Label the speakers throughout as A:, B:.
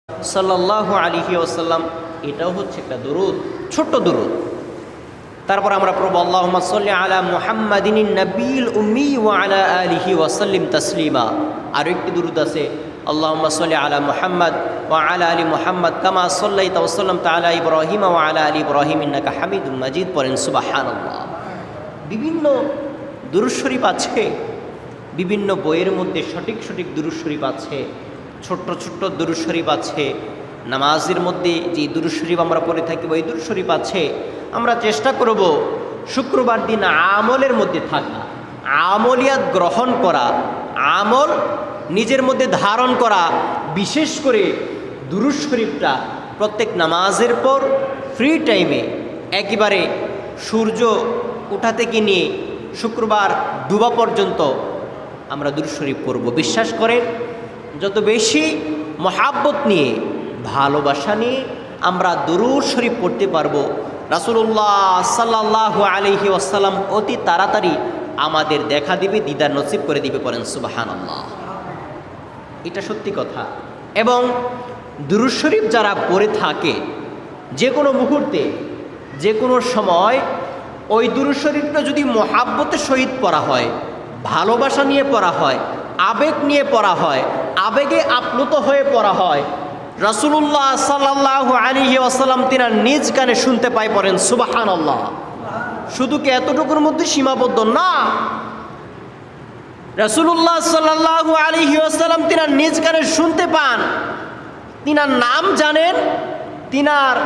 A: সাল্লাল্লাহু আলাইহি ওয়াসাল্লাম, এটাও হচ্ছে একটা দুরূদ, ছোট্ট দুরূদ। তারপর আমরা পড়ব আল্লাহুম্মা সাল্লি আলা মুহাম্মাদিন নাবিয়্যিল উম্মি ওয়া আলা আলিহি ওয়া সাল্লিম তাসলিমা। আর একটি দুরূদ আছে, আল্লাহুম্মা সাল্লি আলা মুহাম্মাদ ওয়া আলা আলি মুহাম্মাদ কামা সাল্লাইতা ওয়া সাল্লামতা আলা ইব্রাহিম ওয়া আলা আলি ইব্রাহিম ইন্নাকা হামিদুম মাজিদ। পড়েন সুবহানাল্লাহ। বিভিন্ন দুরূদ শরীফ আছে, বিভিন্ন বইয়ের মধ্যে সঠিক সঠিক দুরূদ শরীফ আছে, ছোট্ট ছোট্ট দুরূদ শরীফ আছে। নামাজের মধ্যে যে দুরূদ শরীফ আমরা পড়ে থাকি ওই দুরূদ শরীফ আছে। আমরা চেষ্টা করব শুক্রবার দিন আমলের মধ্যে থাকা, আমলিয়াত গ্রহণ করা, আমল নিজের মধ্যে ধারণ করা। বিশেষ করে দুরূদ শরীফটা প্রত্যেক নামাজের পর ফ্রি টাইমে একেবারে সূর্য ওঠা থেকে নিয়ে শুক্রবার ডুবা পর্যন্ত আমরা দুরূদ শরীফ পড়ব। বিশ্বাস করেন, যত বেশি মহাব্বত নিয়ে, ভালোবাসা নিয়ে আমরা দুরূদ শরীফ পড়তে পারবো, রাসূলুল্লাহ সাল্লাল্লাহু আলাইহি ওয়াসাল্লাম অতি তাড়াতাড়ি আমাদের দেখা দিবে, দিদার নসিব করে দিবে। পড়েন সুবহানাল্লাহ। এটা সত্যি কথা। এবং দুরূদ শরীফ যারা পড়ে থাকে যে কোনো মুহূর্তে, যে কোনো সময়, ওই দুরূদ শরীফটা যদি মহাব্বতের সহিত পড়া হয়, ভালোবাসা নিয়ে পড়া হয়, আবেগ নিয়ে পড়া হয়, আবেগে আপ্লুত হয়ে পড়া হয়, রাসূলুল্লাহ সাল্লাল্লাহু আলাইহি ওয়াসাল্লাম তিনার নিজ কানে শুনতে পায়। পড়েন সুবহানাল্লাহ। শুধু কি এতটুকুর মধ্যে সীমাবদ্ধ না, রাসূলুল্লাহ সাল্লাল্লাহু আলাইহি ওয়াসাল্লাম তিনার নিজ কানে শুনতে পান, তিনার নাম জানেন, তিনার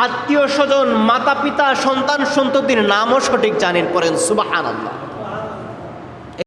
A: আত্মীয় স্বজন, মাতা পিতা, সন্তান সন্ততির নামও সঠিক জানেন। পড়েন সুবহানাল্লাহ।